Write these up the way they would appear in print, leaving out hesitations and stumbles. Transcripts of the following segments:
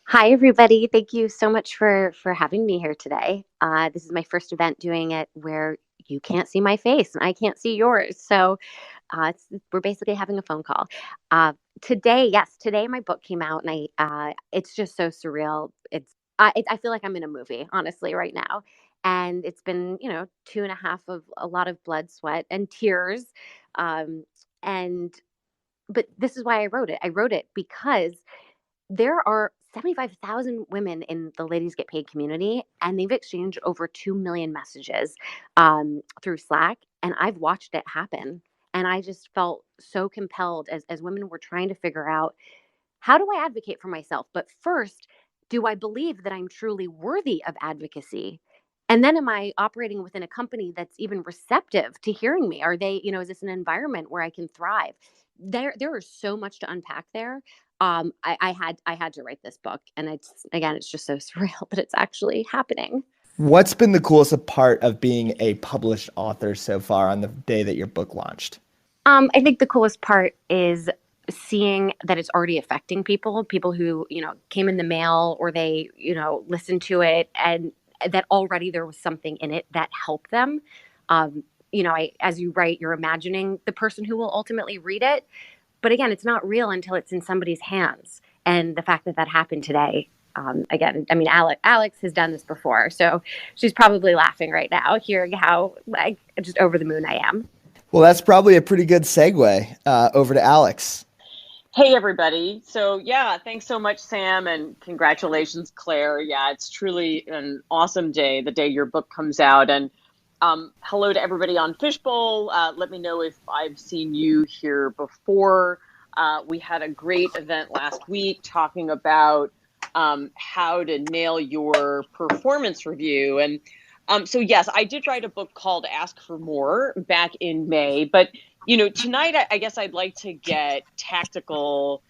Hi, everybody. Thank you so much for having me here today. This is my first event doing it where you can't see my face and I can't see yours. So we're basically having a phone call. Uh, today my book came out, and it's just so surreal. I feel like I'm in a movie, honestly, right now. And it's been, 2.5 of a lot of blood, sweat, and tears. Um, and but this is why I wrote it. I wrote it because there are 75,000 women in the Ladies Get Paid community, and they've exchanged over 2 million messages through Slack. And I've watched it happen. And I just felt so compelled as women were trying to figure out, how do I advocate for myself? But first, do I believe that I'm truly worthy of advocacy? And then am I operating within a company that's even receptive to hearing me? Are they, is this an environment where I can thrive? There is so much to unpack there. I had to write this book, and it's just so surreal that it's actually happening. What's been the coolest part of being a published author so far on the day that your book launched? I think the coolest part is seeing that it's already affecting people who, came in the mail, or they, listened to it, and that already there was something in it that helped them. As you write, you're imagining the person who will ultimately read it. But again, it's not real until it's in somebody's hands. And the fact that that happened today, again, I mean, Alex has done this before. So she's probably laughing right now, hearing how like just over the moon I am. Well, that's probably a pretty good segue over to Alex. Hey, everybody. So, yeah, thanks so much, Sam, and congratulations, Claire. Yeah, it's truly an awesome day, the day your book comes out. And hello to everybody on Fishbowl. Let me know if I've seen you here before. We had a great event last week talking about how to nail your performance review. And so, yes, I did write a book called Ask for More back in May, but tonight I guess I'd like to get tactical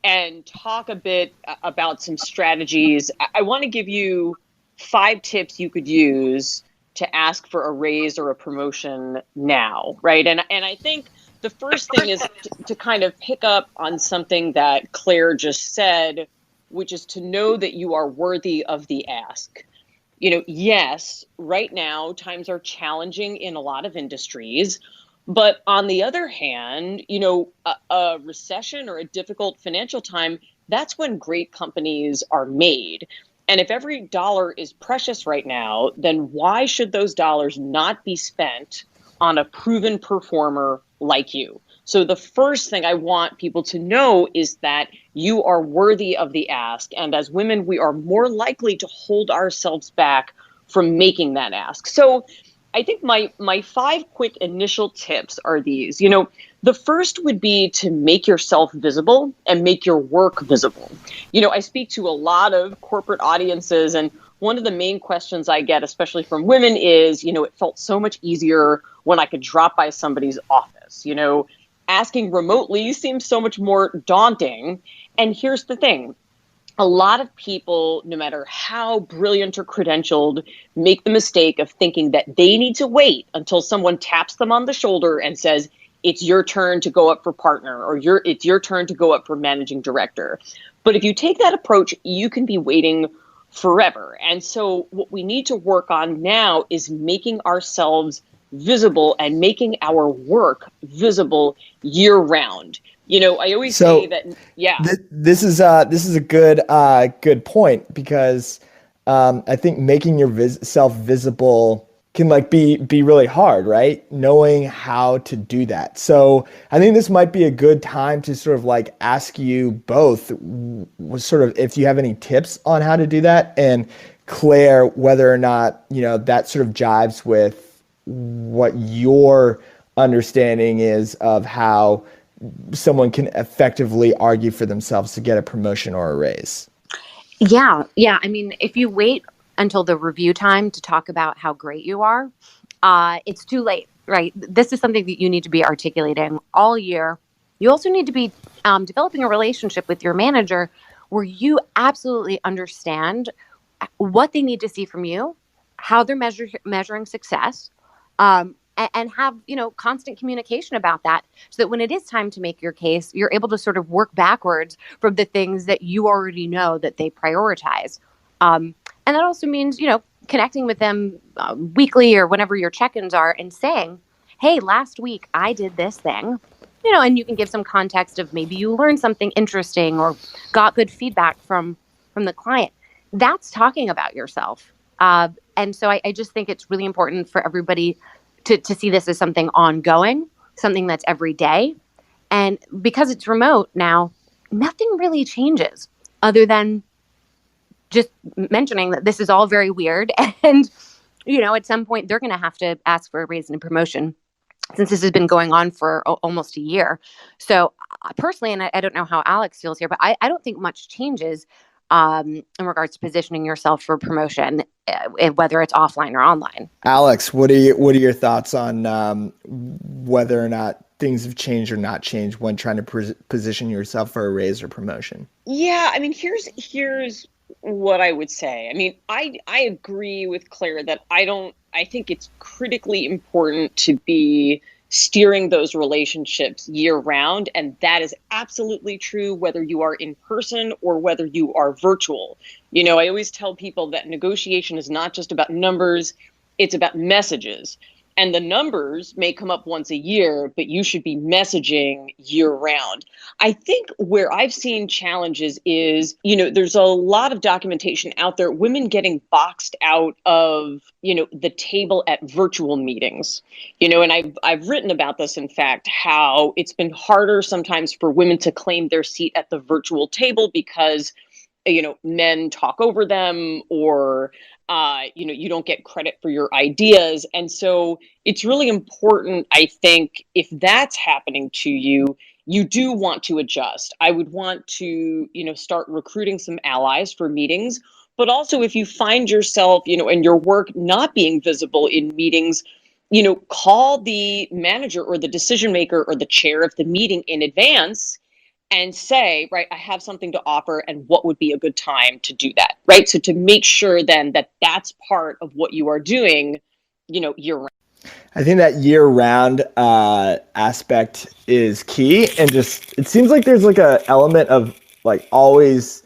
and talk a bit about some strategies. I want to give you 5 tips you could use to ask for a raise or a promotion now, right? And I think the first thing is to kind of pick up on something that Claire just said, which is to know that you are worthy of the ask. Yes, right now times are challenging in a lot of industries. But on the other hand, a recession or a difficult financial time, that's when great companies are made. And if every dollar is precious right now, then why should those dollars not be spent on a proven performer like you? So the first thing I want people to know is that you are worthy of the ask. And as women, we are more likely to hold ourselves back from making that ask. So I think my 5 quick initial tips are these. The first would be to make yourself visible and make your work visible. I speak to a lot of corporate audiences, and one of the main questions I get, especially from women, is, it felt so much easier when I could drop by somebody's office. Asking remotely seems so much more daunting. And here's the thing. A lot of people, no matter how brilliant or credentialed, make the mistake of thinking that they need to wait until someone taps them on the shoulder and says, it's your turn to go up for partner, or it's your turn to go up for managing director. But if you take that approach, you can be waiting forever. And so what we need to work on now is making ourselves visible and making our work visible year round. I always say So that, yeah. this is a good point because I think making your self visible can like be really hard, right? Knowing how to do that. So I think this might be a good time to sort of like ask you both sort of if you have any tips on how to do that, and Claire, whether or not that sort of jives with what your understanding is of how someone can effectively argue for themselves to get a promotion or a raise. Yeah, yeah. I mean, if you wait until the review time to talk about how great you are, it's too late, right? This is something that you need to be articulating all year. You also need to be developing a relationship with your manager where you absolutely understand what they need to see from you, how they're measuring success, and have, constant communication about that, so that when it is time to make your case, you're able to sort of work backwards from the things that you already know that they prioritize. And that also means, connecting with them weekly or whenever your check-ins are, and saying, hey, last week I did this thing, and you can give some context of maybe you learned something interesting or got good feedback from the client. That's talking about yourself. And so I just think it's really important for everybody to see this as something ongoing, something that's every day. And because it's remote now, nothing really changes other than just mentioning that this is all very weird. And, at some point they're going to have to ask for a raise and a promotion, since this has been going on for almost a year. So personally, and I don't know how Alex feels here, but I don't think much changes in regards to positioning yourself for promotion, whether it's offline or online. Alex, what are your thoughts on whether or not things have changed or not changed when trying to position yourself for a raise or promotion? Yeah, I mean, here's what I would say. I mean, I agree with Claire that I think it's critically important to be steering those relationships year round, and that is absolutely true whether you are in person or whether you are virtual. I always tell people that negotiation is not just about numbers, it's about messages. And the numbers may come up once a year, but you should be messaging year round. I think where I've seen challenges is, there's a lot of documentation out there, women getting boxed out of, the table at virtual meetings, and I've written about this, in fact, how it's been harder sometimes for women to claim their seat at the virtual table because, men talk over them, or you don't get credit for your ideas. And so it's really important, I think, if that's happening to you, you do want to adjust. I would want to, start recruiting some allies for meetings. But also, if you find yourself, and your work not being visible in meetings, call the manager or the decision maker or the chair of the meeting in advance and say, right, I have something to offer, and what would be a good time to do that, right? So to make sure then that that's part of what you are doing, year round. I think that year-round aspect is key, and just it seems like there's like a element of like always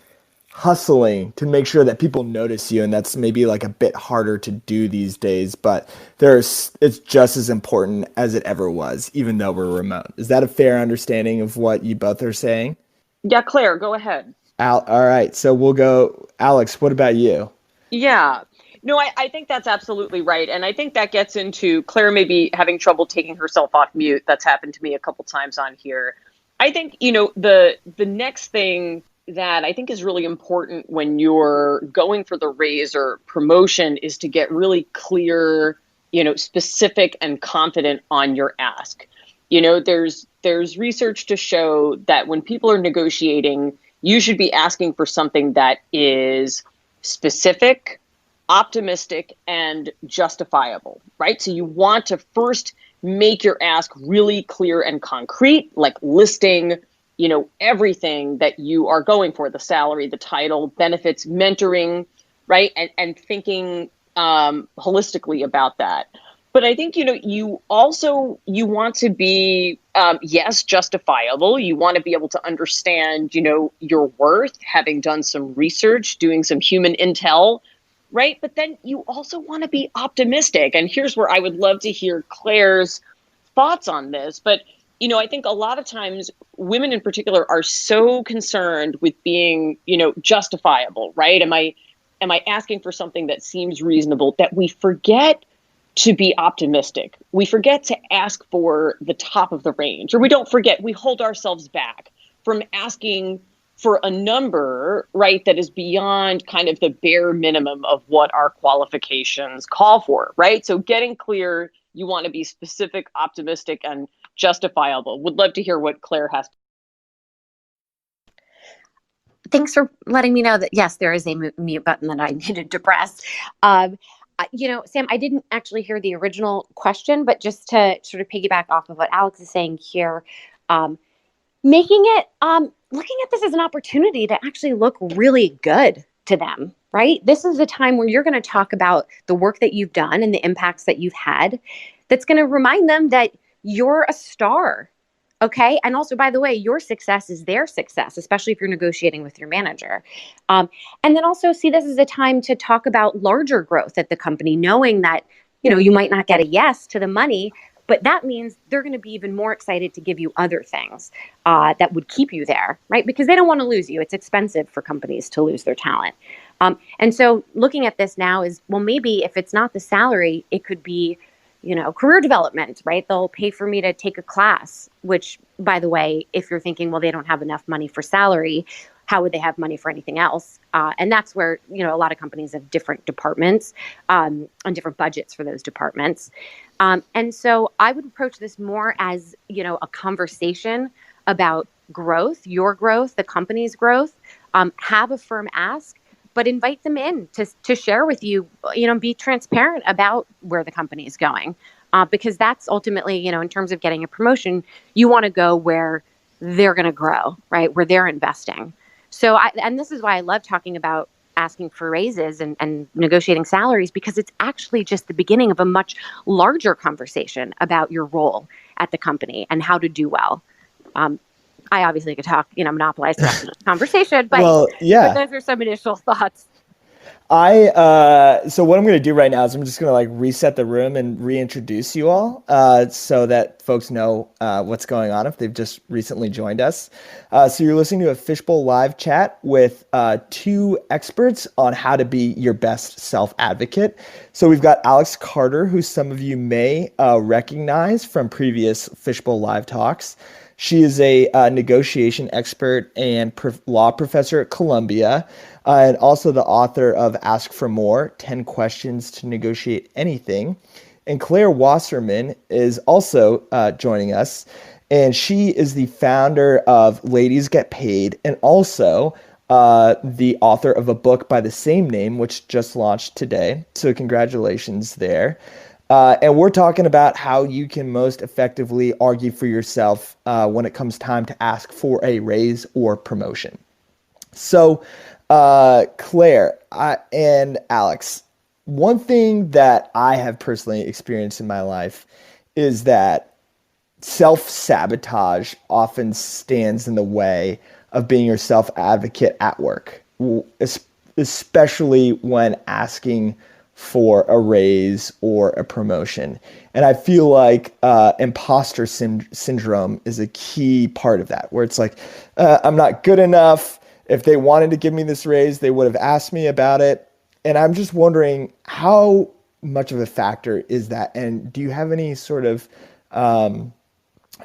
hustling to make sure that people notice you, and that's maybe like a bit harder to do these days. But it's just as important as it ever was, even though we're remote. Is that a fair understanding of what you both are saying? Yeah, Claire, go ahead. All right, so we'll go. Alex, what about you? Yeah. No, I think that's absolutely right. And I think that gets into Claire maybe having trouble taking herself off mute. That's happened to me a couple times on here. I think, the next thing that I think is really important when you're going for the raise or promotion is to get really clear, specific and confident on your ask. There's research to show that when people are negotiating, you should be asking for something that is specific, optimistic, and justifiable, right? So you want to first make your ask really clear and concrete, like listing, everything that you are going for, the salary, the title, benefits, mentoring, right? And thinking holistically about that. But I think, you want to be, yes, justifiable. You want to be able to understand, your worth, having done some research, doing some human intel, right? But then you also want to be optimistic. And here's where I would love to hear Claire's thoughts on this. But, I think a lot of times women in particular are so concerned with being, justifiable, right? Am I asking for something that seems reasonable, that we forget to be optimistic? We forget to ask for the top of the range, or we hold ourselves back from asking for a number, right, that is beyond kind of the bare minimum of what our qualifications call for, right? So getting clear, you want to be specific, optimistic, and justifiable. Would love to hear what Claire has. Thanks for letting me know that, yes, there is a mute button that I needed to press. Sam, I didn't actually hear the original question, but just to sort of piggyback off of what Alex is saying here, looking at this as an opportunity to actually look really good to them, right? This is a time where you're going to talk about the work that you've done and the impacts that you've had. that's going to remind them that you're a star. Okay. And also, by the way, your success is their success, especially if you're negotiating with your manager. And then also see this as a time to talk about larger growth at the company, knowing that, you might not get a yes to the money, but that means they're going to be even more excited to give you other things that would keep you there, right? Because they don't want to lose you. It's expensive for companies to lose their talent. And so looking at this now is, well, maybe if it's not the salary, it could be, career development, right? They'll pay for me to take a class, which, by the way, if you're thinking, well, they don't have enough money for salary, how would they have money for anything else? And that's where, a lot of companies have different departments and different budgets for those departments. And so I would approach this more as, a conversation about growth, your growth, the company's growth. Have a firm ask, but invite them in to share with you, be transparent about where the company is going. Because that's ultimately, in terms of getting a promotion, you want to go where they're going to grow, right? Where they're investing. And this is why I love talking about asking for raises and negotiating salaries, because it's actually just the beginning of a much larger conversation about your role at the company and how to do well. I obviously could talk, monopolize the rest of the conversation, but, Well, but yeah. those are some initial thoughts. So what I'm going to do right now is I'm just going to like reset the room and reintroduce you all, so that folks know what's going on if they've just recently joined us. So you're listening to a Fishbowl live chat with two experts on how to be your best self advocate. So we've got Alex Carter, who some of you may recognize from previous Fishbowl live talks. She is a negotiation expert and law professor at Columbia, and also the author of Ask for More, 10 Questions to Negotiate Anything. And Claire Wasserman is also joining us, and she is the founder of Ladies Get Paid, and also the author of a book by the same name, which just launched today. So congratulations there. And we're talking about how you can most effectively argue for yourself when it comes time to ask for a raise or promotion. So, Claire and Alex, one thing that I have personally experienced in my life is that self-sabotage often stands in the way of being your self-advocate at work, especially when asking for a raise or a promotion. And I feel like imposter syndrome is a key part of that, where it's like, I'm not good enough. If they wanted to give me this raise, they would have asked me about it. And I'm just wondering, how much of a factor is that? And do you have any sort of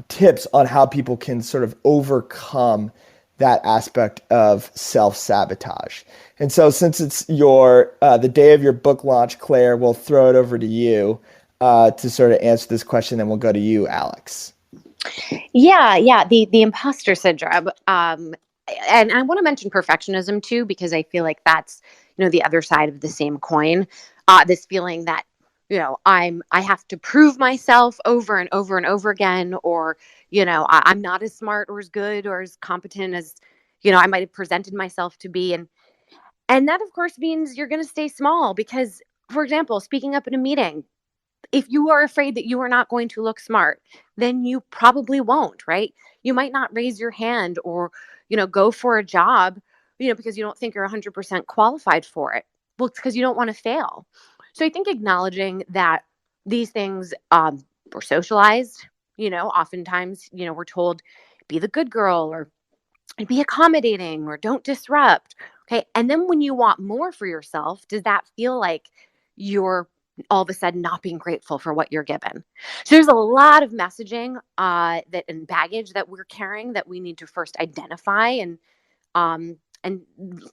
tips on how people can sort of overcome that aspect of self-sabotage? And so since it's the day of your book launch, Claire, we'll throw it over to you to sort of answer this question, and we'll go to you, Alex. Yeah. The imposter syndrome. And I want to mention perfectionism too, because I feel like that's, the other side of the same coin. This feeling that, I have to prove myself over and over and over again, or, I'm not as smart or as good or as competent as, I might have presented myself to be. And that, of course, means you're going to stay small because, for example, speaking up in a meeting, if you are afraid that you are not going to look smart, then you probably won't, right? You might not raise your hand or, go for a job, because you don't think you're 100% qualified for it. Well, it's because you don't want to fail. So I think acknowledging that these things were socialized, oftentimes, we're told be the good girl or be accommodating or don't disrupt. Okay. And then when you want more for yourself, does that feel like you're all of a sudden not being grateful for what you're given? So there's a lot of messaging that and baggage that we're carrying that we need to first identify and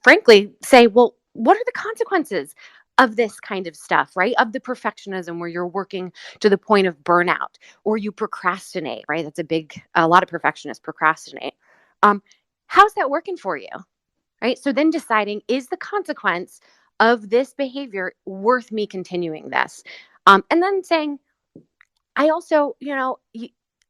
frankly say, well, what are the consequences of this kind of stuff, right? Of the perfectionism where you're working to the point of burnout or you procrastinate, right? A lot of perfectionists procrastinate. Um, how's that working for you? Right. So then deciding, is the consequence of this behavior worth me continuing this? And then saying, I also, you'll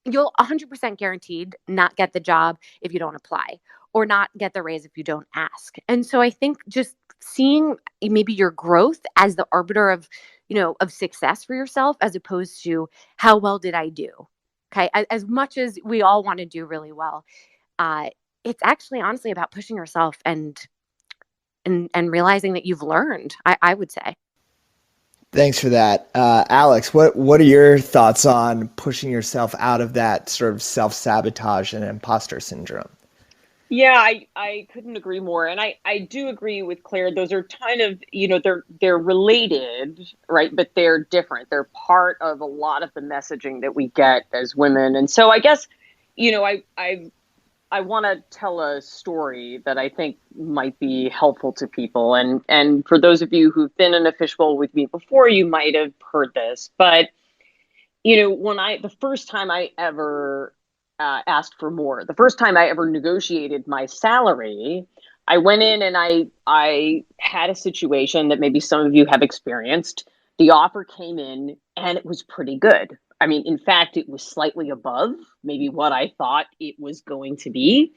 100% guaranteed not get the job if you don't apply or not get the raise if you don't ask. And so I think just seeing maybe your growth as the arbiter of, of success for yourself as opposed to how well did I do? Okay. As much as we all want to do really well, uh, it's actually honestly about pushing yourself and realizing that you've learned, I would say. Thanks for that. Alex, what are your thoughts on pushing yourself out of that sort of self-sabotage and imposter syndrome? Yeah, I couldn't agree more. And I do agree with Claire. Those are kind of, they're related, right? But they're different. They're part of a lot of the messaging that we get as women. And so I guess, I want to tell a story that I think might be helpful to people. And for those of you who've been in a fishbowl with me before, you might have heard this. But the first time I ever asked for more, the first time I ever negotiated my salary, I went in and I had a situation that maybe some of you have experienced. The offer came in and it was pretty good. I mean, in fact, it was slightly above maybe what I thought it was going to be.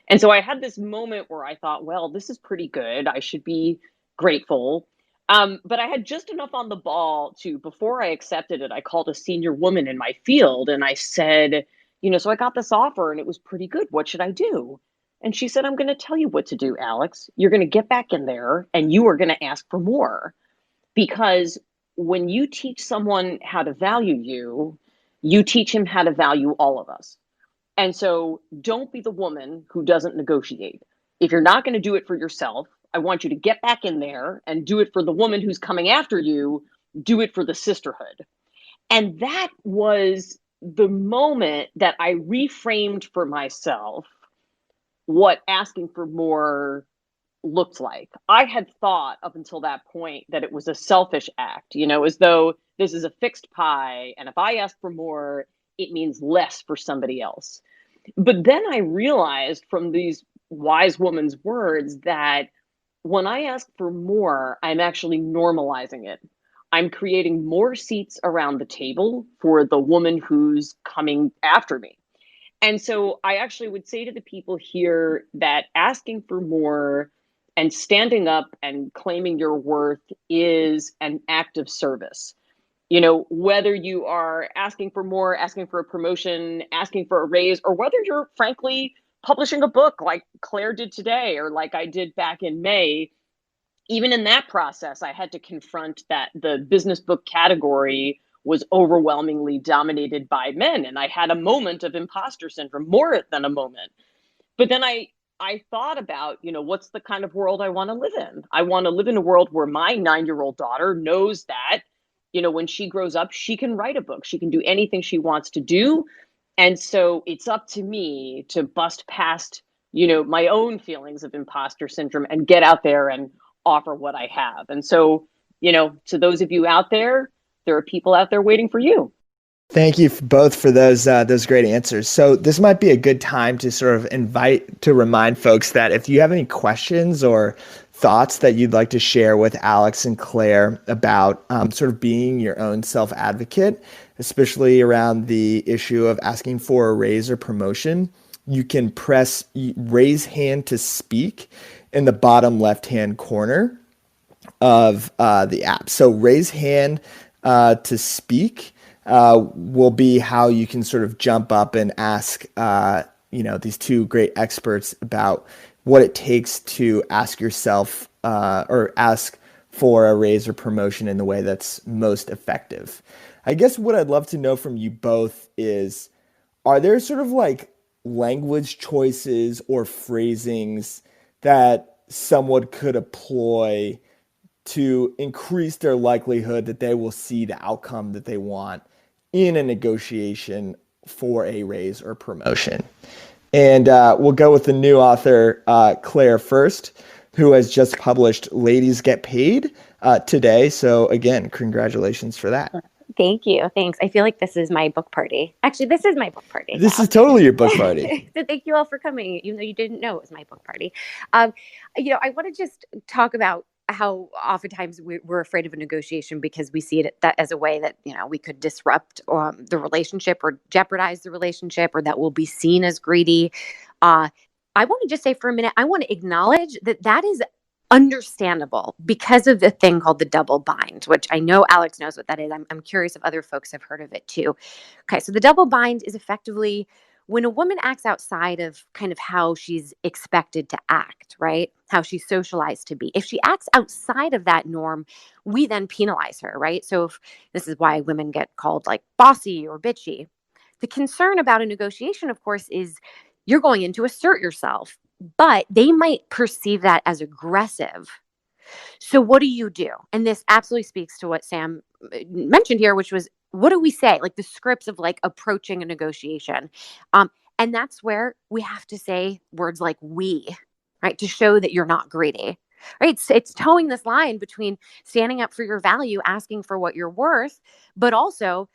And so I had this moment where I thought, well, this is pretty good. I should be grateful. But I had just enough on the ball to, before I accepted it, I called a senior woman in my field and I said, so I got this offer and it was pretty good. What should I do? And she said, I'm going to tell you what to do, Alex. You're going to get back in there and you are going to ask for more. Because when you teach someone how to value you, you teach him how to value all of us. And so don't be the woman who doesn't negotiate. If you're not going to do it for yourself, I want you to get back in there and do it for the woman who's coming after you, do it for the sisterhood. And that was the moment that I reframed for myself what asking for more looked like. I had thought up until that point that it was a selfish act, as though this is a fixed pie. And if I ask for more, it means less for somebody else. But then I realized from these wise woman's words that when I ask for more, I'm actually normalizing it. I'm creating more seats around the table for the woman who's coming after me. And so I actually would say to the people here that asking for more and standing up and claiming your worth is an act of service. Whether you are asking for more, asking for a promotion, asking for a raise, or whether you're frankly publishing a book like Claire did today or like I did back in May, even in that process, I had to confront that the business book category was overwhelmingly dominated by men. And I had a moment of imposter syndrome, more than a moment. But then I thought about, what's the kind of world I want to live in? I want to live in a world where my 9-year-old daughter knows that, when she grows up, she can write a book. She can do anything she wants to do. And so it's up to me to bust past, my own feelings of imposter syndrome and get out there and offer what I have. And so, to those of you out there are people out there waiting for you. Thank you both for those great answers. So this might be a good time to sort of remind folks that if you have any questions or thoughts that you'd like to share with Alex and Claire about sort of being your own self-advocate, especially around the issue of asking for a raise or promotion, you can press raise hand to speak in the bottom left-hand corner of the app. So raise hand to speak will be how you can sort of jump up and ask, these two great experts about what it takes to ask yourself or ask for a raise or promotion in the way that's most effective. I guess what I'd love to know from you both is, are there sort of like language choices or phrasings that someone could employ to increase their likelihood that they will see the outcome that they want in a negotiation for a raise or promotion? And we'll go with the new author, Claire, first, who has just published Ladies Get Paid today. So again, congratulations for that. Thank you. Thanks. I feel like this is my book party. Actually, this is my book party. This is totally your book party. So thank you all for coming, even though you didn't know it was my book party. I want to just talk about how oftentimes we're afraid of a negotiation because we see it that as a way that, we could disrupt the relationship or jeopardize the relationship, or that we'll be seen as greedy. I want to just say for a minute, I want to acknowledge that is understandable because of the thing called the double bind, which I know Alex knows what that is. I'm curious if other folks have heard of it too. Okay, so the double bind is effectively when a woman acts outside of kind of how she's expected to act, right? How she's socialized to be. If she acts outside of that norm, we then penalize her, right? So if, this is why women get called like bossy or bitchy. The concern about a negotiation, of course, is you're going in to assert yourself, but they might perceive that as aggressive. So what do you do? And this absolutely speaks to what Sam mentioned here, which was what do we say? Like the scripts of like approaching a negotiation. Um, and that's where we have to say words like we, right? To show that you're not greedy. Right. It's towing this line between standing up for your value, asking for what you're worth, but also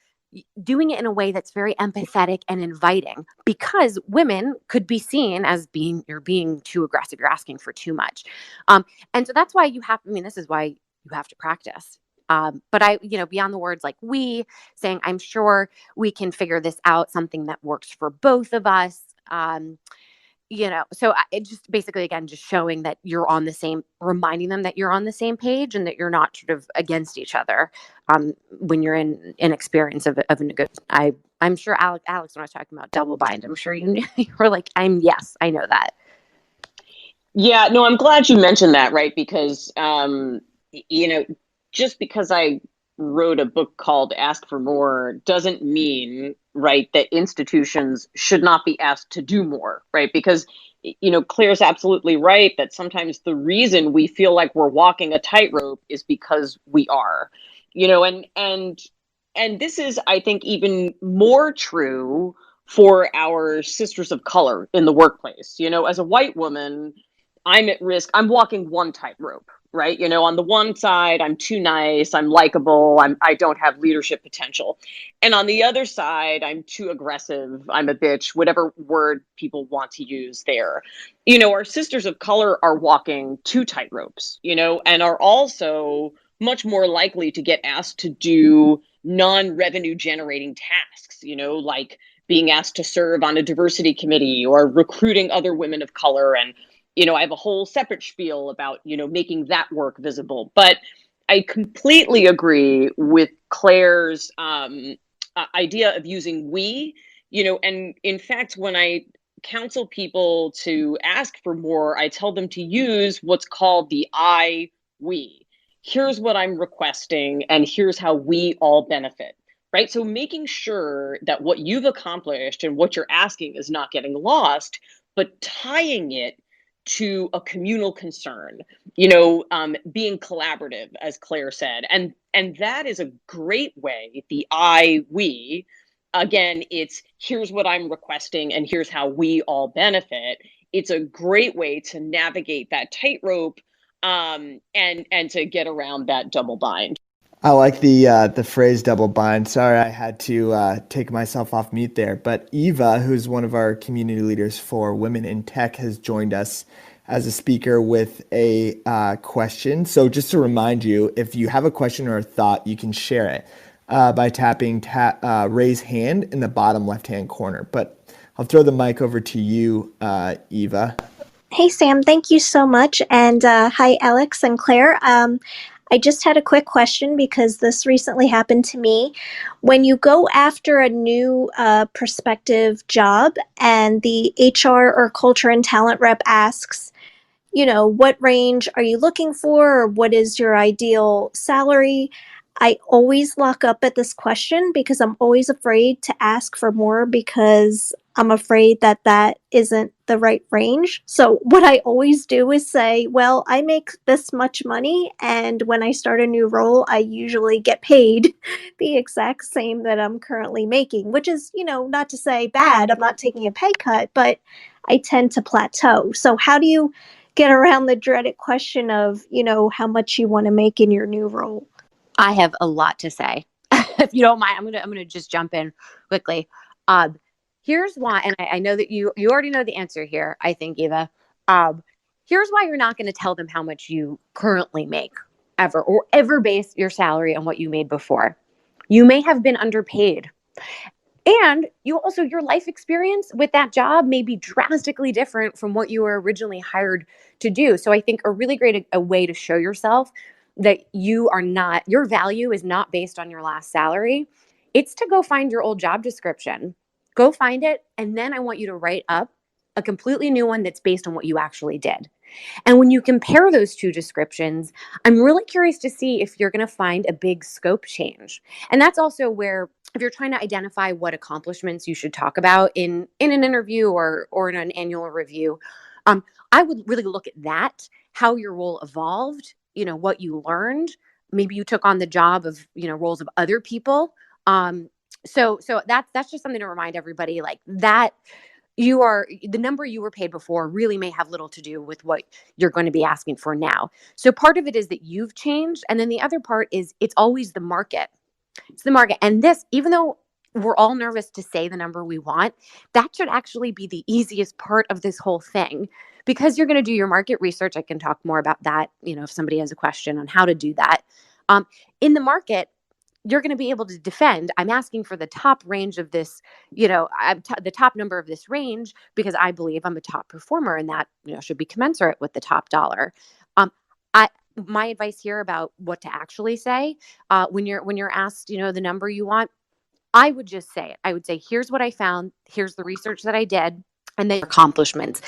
doing it in a way that's very empathetic and inviting because women could be seen as being you're being too aggressive, you're asking for too much. And so that's why you have, I mean, this is why you have to practice. But I, beyond the words like we, saying I'm sure we can figure this out, something that works for both of us. So it just basically, again, just showing that you're on the same, reminding them that you're on the same page and that you're not sort of against each other when you're in an experience of a negotiation. I'm sure Alex, when I was talking about double bind, I'm sure you were like, yes, I know that. Yeah, no, I'm glad you mentioned that, right? Because, just because I wrote a book called Ask for More doesn't mean, right, that institutions should not be asked to do more, right? Because, Claire's absolutely right that sometimes the reason we feel like we're walking a tightrope is because we are, and this is, I think, even more true for our sisters of color in the workplace. As a white woman, I'm at risk. I'm walking one tightrope, right? On the one side, I'm too nice, I'm likable, I don't have leadership potential. And on the other side, I'm too aggressive, I'm a bitch, whatever word people want to use there. Our sisters of color are walking two tightropes, and are also much more likely to get asked to do non-revenue generating tasks, like being asked to serve on a diversity committee or recruiting other women of color. And I have a whole separate spiel about, making that work visible. But I completely agree with Claire's idea of using we, and in fact, when I counsel people to ask for more, I tell them to use what's called the we. Here's what I'm requesting, and here's how we all benefit. Right. So making sure that what you've accomplished and what you're asking is not getting lost, but tying it to a communal concern, being collaborative, as Claire said. And that is a great way, we, again, it's here's what I'm requesting and here's how we all benefit. It's a great way to navigate that tightrope and to get around that double bind. I like the phrase double bind. Sorry, I had to take myself off mute there. But Eva, who's one of our community leaders for Women in Tech, has joined us as a speaker with a question. So just to remind you, if you have a question or a thought, you can share it by tapping raise hand in the bottom left-hand corner. But I'll throw the mic over to you, Eva. Hey, Sam, thank you so much. And hi, Alex and Claire. I just had a quick question because this recently happened to me. When you go after a new prospective job and the HR or culture and talent rep asks, what range are you looking for, or what is your ideal salary? I always lock up at this question because I'm always afraid to ask for more because I'm afraid that that isn't the right range. So what I always do is say, well, I make this much money, and when I start a new role, I usually get paid the exact same that I'm currently making, which is, not to say bad. I'm not taking a pay cut, but I tend to plateau. So how do you get around the dreaded question of, how much you want to make in your new role? I have a lot to say. If you don't mind, I'm gonna just jump in quickly. Here's why, and I know that you already know the answer here, I think, Eva. Here's why you're not going to tell them how much you currently make ever, or ever base your salary on what you made before. You may have been underpaid. And you also, your life experience with that job may be drastically different from what you were originally hired to do. So I think a really great a way to show yourself that you are not, your value is not based on your last salary. It's to go find your old job description. Go find it. And then I want you to write up a completely new one that's based on what you actually did. And when you compare those two descriptions, I'm really curious to see if you're going to find a big scope change. And that's also where, if you're trying to identify what accomplishments you should talk about in an interview or in an annual review, um, I would really look at that, how your role evolved, what you learned. Maybe you took on the job of, roles of other people. So that's just something to remind everybody, like that the number you were paid before really may have little to do with what you're going to be asking for now. So part of it is that you've changed. And then the other part is it's always the market. It's the market. And this, even though we're all nervous to say the number we want, that should actually be the easiest part of this whole thing, because you're going to do your market research. I can talk more about that, if somebody has a question on how to do that. In the market, you're going to be able to defend. I'm asking for the top range of this, the top number of this range because I believe I'm a top performer, and that should be commensurate with the top dollar. I My advice here about what to actually say when you're asked, the number you want, I would just say it. I would say, here's what I found, here's the research that I did, and then accomplishments.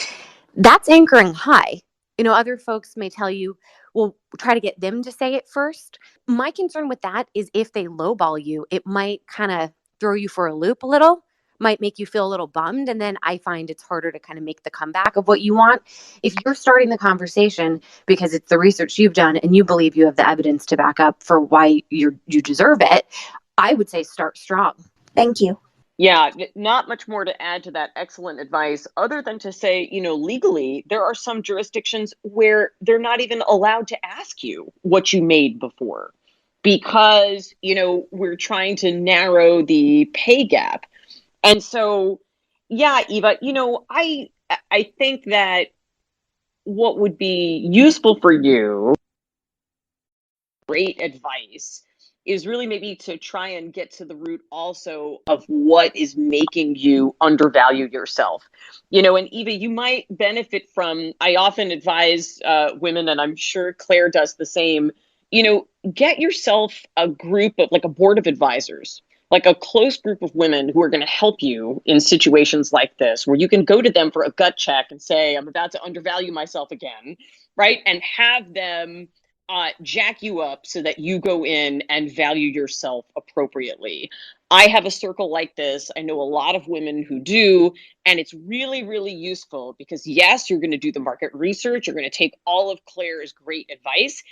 That's anchoring high. Other folks may tell you, well, try to get them to say it first. My concern with that is if they lowball you, it might kind of throw you for a loop a little, might make you feel a little bummed. And then I find it's harder to kind of make the comeback of what you want. If you're starting the conversation because it's the research you've done and you believe you have the evidence to back up for why you deserve it, I would say start strong. Thank you. Yeah, not much more to add to that excellent advice other than to say, legally, there are some jurisdictions where they're not even allowed to ask you what you made before because, we're trying to narrow the pay gap. And so, yeah, Eva, I think that what would be useful for you, great advice, is really maybe to try and get to the root also of what is making you undervalue yourself. And Eva, you might benefit from, I often advise women, and I'm sure Claire does the same, get yourself a group of like a board of advisors, like a close group of women who are going to help you in situations like this, where you can go to them for a gut check and say, I'm about to undervalue myself again, right? And have them jack you up so that you go in and value yourself appropriately. I have a circle like this. I know a lot of women who do, and it's really, really useful because yes, you're going to do the market research. You're going to take all of Claire's great advice.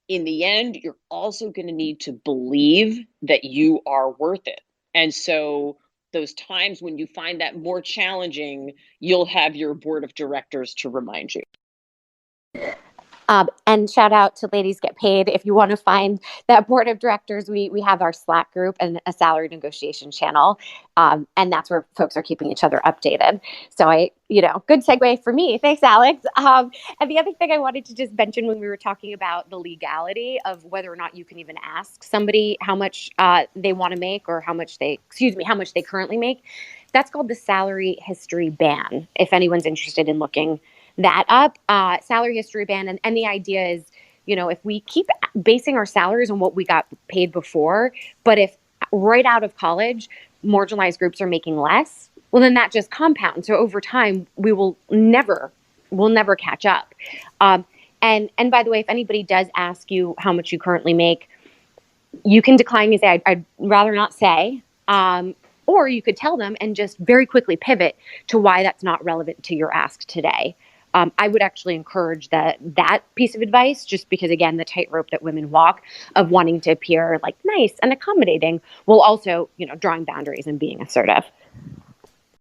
In the end, you're also going to need to believe that you are worth it. And so those times when you find that more challenging, you'll have your board of directors to remind you. And shout out to Ladies Get Paid. If you want to find that board of directors, we have our Slack group and a salary negotiation channel. And that's where folks are keeping each other updated. So good segue for me. Thanks, Alex. And the other thing I wanted to just mention when we were talking about the legality of whether or not you can even ask somebody how much they want to make or how much they currently make. That's called the salary history ban, if anyone's interested in looking that up, salary history ban. And the idea is, if we keep basing our salaries on what we got paid before, but if right out of college, marginalized groups are making less, well, then that just compounds. So over time, we'll never catch up. And by the way, if anybody does ask you how much you currently make, you can decline and say, I'd rather not say, or you could tell them and just very quickly pivot to why that's not relevant to your ask today. I would actually encourage that piece of advice, just because, again, the tightrope that women walk of wanting to appear like nice and accommodating while also, drawing boundaries and being assertive.